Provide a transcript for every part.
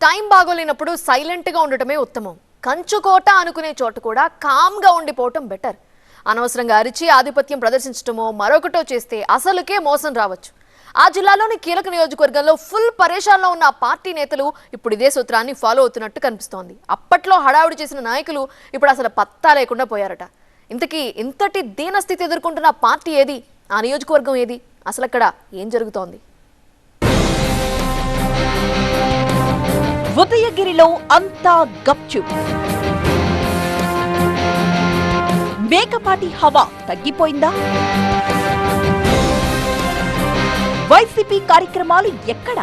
Time బాగోలేనప్పుడు silent గా ఉండటమే ఉత్తమం. కంచుకోట అనుకునే చోట కూడా కామ్ గా ఉండిపోవటం బెటర్. అనవసరంగా అరిచి ఆధిపత్యం ప్రదర్శించటమో మరొకటో చేస్తే అసలుకే మోసం రావచ్చు. ఆ జిల్లాలోని కీలక నియోజకవర్గంలో ఫుల్ పరేషాన్లో ఉన్న పార్టీ నేతలు ఇప్పుడు ఇదే సూత్రాన్ని ఫాలో అవుతున్నట్టు కనిపిస్తోంది. అప్పట్లో హడావుడి చేసిన నాయకులు ఇప్పుడు అసలు పత్తా లేకుండా పోయారట. ఇంతకీ ఇంతటి దీనస్థితి ఎదుర్కొంటున్న పార్టీ ఏది? ఆ నియోజకవర్గం ఏది? అసలు అక్కడ ఏం జరుగుతోంది? ఉదయగిరిలో అంతా గప్చుప్. మేకపాటి హవా తగ్గిపోయిందా? వైసీపీ కార్యక్రమాలు ఎక్కడ?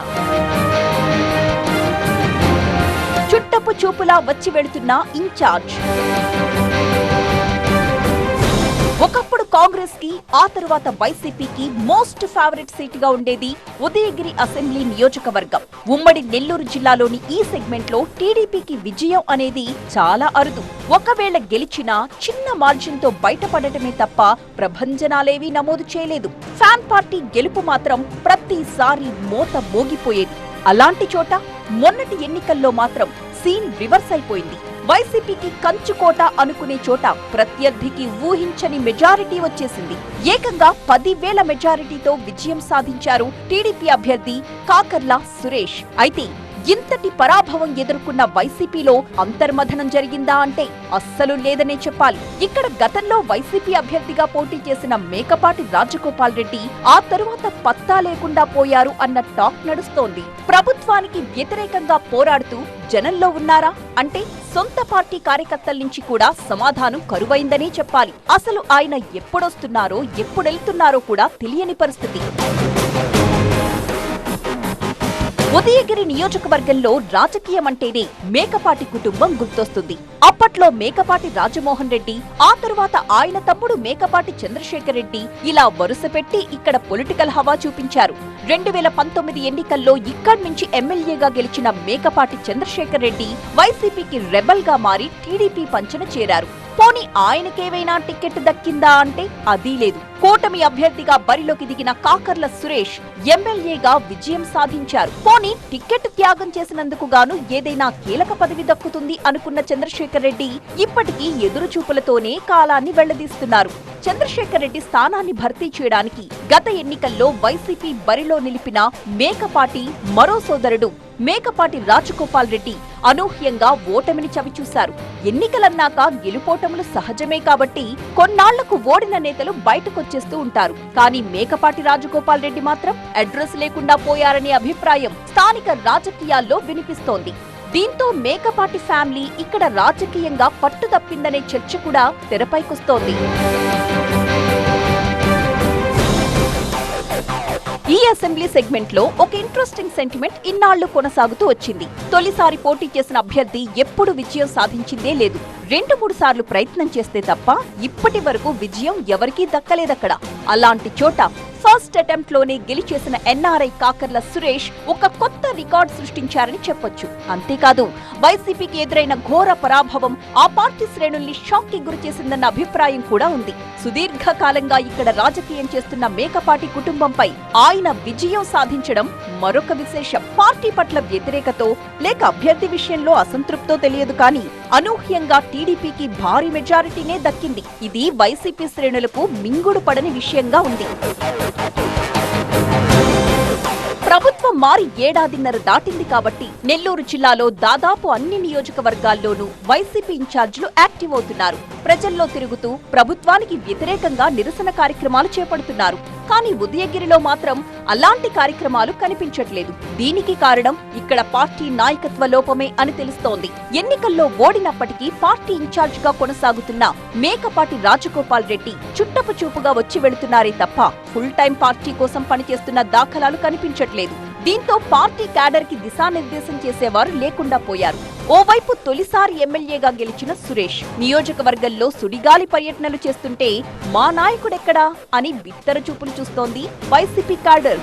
చుట్టపు చూపులా వచ్చి వెళుతున్న ఇన్ఛార్జ్. ఒకప్పుడు కాంగ్రెస్ కి, ఆ తరువాత వైసీపీకి మోస్ట్ ఫేవరెట్ సీట్ గా ఉండేది ఉదయగిరి అసెంబ్లీ నియోజకవర్గం. ఉమ్మడి నెల్లూరు జిల్లాలోని ఈ సెగ్మెంట్ లో టీడీపీకి విజయం అనేది చాలా అరుదు. ఒకవేళ గెలిచినా చిన్న మార్జిన్ తో బయటపడటమే తప్ప ప్రభంజనాలేవీ నమోదు చేయలేదు. ఫ్యాన్ పార్టీ గెలుపు మాత్రం ప్రతిసారి మోత మోగిపోయేది. అలాంటి చోట మొన్నటి ఎన్నికల్లో మాత్రం సీన్ రివర్స్ అయిపోయింది. వైసీపీకి కంచుకోట అనుకునే చోట ప్రత్యర్థికి ఊహించని మెజారిటీ వచ్చేసింది. ఏకంగా 10,000 మెజారిటీతో విజయం సాధించారు టీడీపీ అభ్యర్థి కాకర్ల సురేష్. అయితే ఇంతటి పరాభవం ఎదుర్కొన్న వైసీపీలో అంతర్మథనం జరిగిందా అంటే అస్సలు లేదనే చెప్పాలి. ఇక్కడ గతంలో వైసీపీ అభ్యర్థిగా పోటీ చేసిన మేకపాటి రాజగోపాల్ రెడ్డి ఆ తరువాత పత్తా లేకుండా పోయారు అన్న టాక్ నడుస్తోంది. ప్రభుత్వానికి వ్యతిరేకంగా పోరాడుతూ జనంలో ఉన్నారా అంటే సొంత పార్టీ కార్యకర్తల నుంచి కూడా సమాధానం కరువైందనే చెప్పాలి. అసలు ఆయన ఎప్పుడొస్తున్నారో ఎప్పుడెళ్తున్నారో కూడా తెలియని పరిస్థితి. ఉదయగిరి నియోజకవర్గంలో రాజకీయం అంటేనే మేకపాటి కుటుంబం గుర్తొస్తుంది. అప్పట్లో మేకపాటి రాజమోహన్ రెడ్డి, ఆ తరువాత ఆయన తమ్ముడు మేకపాటి చంద్రశేఖర్ రెడ్డి ఇలా వరుస పెట్టి ఇక్కడ పొలిటికల్ హవా చూపించారు. 2019 ఎన్నికల్లో ఇక్కడి నుంచి ఎమ్మెల్యేగా గెలిచిన మేకపాటి చంద్రశేఖర్ రెడ్డి వైసీపీకి రెబల్ గా మారి టీడీపీ పంచన చేరారు. పోనీ ఆయనకేవైనా టికెట్ దక్కిందా అంటే అదీ లేదు. కూటమి అభ్యర్థిగా బరిలోకి దిగిన కాకర్ల సురేష్ ఎమ్మెల్యేగా విజయం సాధించారు. పోనీ టికెట్ త్యాగం చేసినందుకు గాను ఏదైనా కీలక పదవి దక్కుతుంది అనుకున్న చంద్రశేఖర్ రెడ్డి ఇప్పటికీ ఎదురు చూపులతోనే కాలాన్ని వెళ్లదీస్తున్నారు. చంద్రశేఖర్ రెడ్డి స్థానాన్ని భర్తీ చేయడానికి గత ఎన్నికల్లో వైసీపీ బరిలో నిలిపిన మేకపాటి మరో సోదరుడు మేకపాటి రాజగోపాల్ రెడ్డి అనూహ్యంగా ఓటమిని చవిచూశారు. ఎన్నికలన్నాక గెలుపోటములు సహజమే కాబట్టి కొన్నాళ్లకు ఓడిన నేతలు బయటకొచ్చేస్తూ ఉంటారు. కానీ మేకపాటి రాజగోపాల్ రెడ్డి మాత్రం అడ్రస్ లేకుండా పోయారనే అభిప్రాయం స్థానిక రాజకీయాల్లో వినిపిస్తోంది. దీంతో మేకపాటి ఫ్యామిలీ ఇక్కడ రాజకీయంగా పట్టు తప్పిందనే చర్చ కూడా తెరపైకొస్తోంది. ఈ అసెంబ్లీ సెగ్మెంట్ లో ఒక ఇంట్రెస్టింగ్ సెంటిమెంట్ ఇన్నాళ్లు కొనసాగుతూ వచ్చింది. తొలిసారి పోటీ చేసిన అభ్యర్థి ఎప్పుడు విజయం సాధించిందే లేదు. 2-3 సార్లు ప్రయత్నం చేస్తే తప్ప ఇప్పటి వరకు విజయం ఎవరికీ దక్కలేదక్కడ. అలాంటి చోట ఫస్ట్ అటెంప్ట్ లోనే గెలిచేసిన ఎన్ఆర్ఐ కాకర్ల సురేష్ ఒక కొత్త రికార్డ్ సృష్టించారని చెప్పొచ్చు. అంతేకాదు వైసీపీకి ఎదురైన ఘోర పరాభవం ఆ పార్టీ శ్రేణుల్ని షాక్ కి గురి చేసిందన్న అభిప్రాయం కూడా ఉంది. సుదీర్ఘకాలంగా ఇక్కడ రాజకీయం చేస్తున్న మేకపాటి కుటుంబంపై ఆయన విజయం సాధించడం మరొక విశేషం. పార్టీ పట్ల వ్యతిరేకతో లేక అభ్యర్థి విషయంలో అసంతృప్తో తెలియదు కానీ అనూహ్యంగా టీడీపీకి భారీ మెజారిటీనే దక్కింది. ఇది వైసీపీ శ్రేణులకు మింగుడు పడని విషయంగా ఉంది. ప్రభుత్వం మారి ఏడాదిన్నర దాటింది కాబట్టి నెల్లూరు జిల్లాలో దాదాపు అన్ని నియోజకవర్గాల్లోనూ వైసీపీ ఇన్ఛార్జీలు యాక్టివ్ అవుతున్నారు. ప్రజల్లో తిరుగుతూ ప్రభుత్వానికి వ్యతిరేకంగా నిరసన కార్యక్రమాలు చేపడుతున్నారు. కానీ ఉదయగిరిలో మాత్రం అలాంటి కార్యక్రమాలు కనిపించట్లేదు. దీనికి కారణం ఇక్కడ పార్టీ నాయకత్వ లోపమే అని తెలుస్తోంది. ఎన్నికల్లో ఓడినప్పటికీ పార్టీ ఇన్ఛార్జ్ గా కొనసాగుతున్న మేకపాటి రాజగోపాల్ రెడ్డి చుట్టపు చూపుగా వచ్చి వెళుతున్నారే తప్ప ఫుల్ టైం పార్టీ కోసం పనిచేస్తున్న దాఖలాలు కనిపించట్లేదు. దీంతో పార్టీ క్యాడర్ కి దిశానిర్దేశం చేసేవారు లేకుండా పోయారు. ఓవైపు తొలిసారి ఎమ్మెల్యేగా గెలిచిన సురేష్ నియోజకవర్గంలో సుడిగాలి పర్యటనలు చేస్తుంటే మా నాయకుడెక్కడా అని బిత్తర చూపులు చూస్తోంది వైసీపీ క్యాడర్.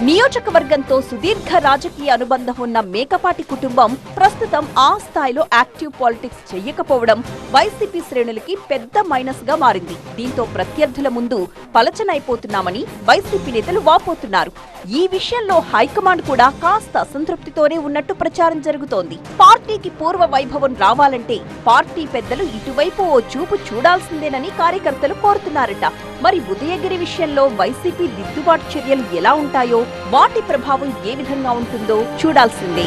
నియోజకవర్గంతో సుదీర్ఘ రాజకీయ అనుబంధం ఉన్న మేకపాటి కుటుంబం ప్రస్తుతం ఆ స్థాయిలో యాక్టివ్ పాలిటిక్స్ చెయ్యకపోవడం వైసీపీ శ్రేణులకి పెద్ద మైనస్ గా మారింది. దీంతో ప్రత్యర్థుల ముందు పలచనైపోతున్నామని వైసీపీ నేతలు వాపోతున్నారు. ఈ విషయంలో హైకమాండ్ కూడా కాస్త అసంతృప్తితోనే ఉన్నట్టు ప్రచారం జరుగుతోంది. పార్టీకి పూర్వ వైభవం రావాలంటే పార్టీ పెద్దలు ఇటువైపు ఓ చూపు చూడాల్సిందేనని కార్యకర్తలు కోరుతున్నారట. మరి ఉదయగిరి విషయంలో వైసీపీ దిద్దుబాటు చర్యలు ఎలా ఉంటాయో, వాటి ప్రభావం ఏ విధంగా ఉంటుందో చూడాల్సిందే.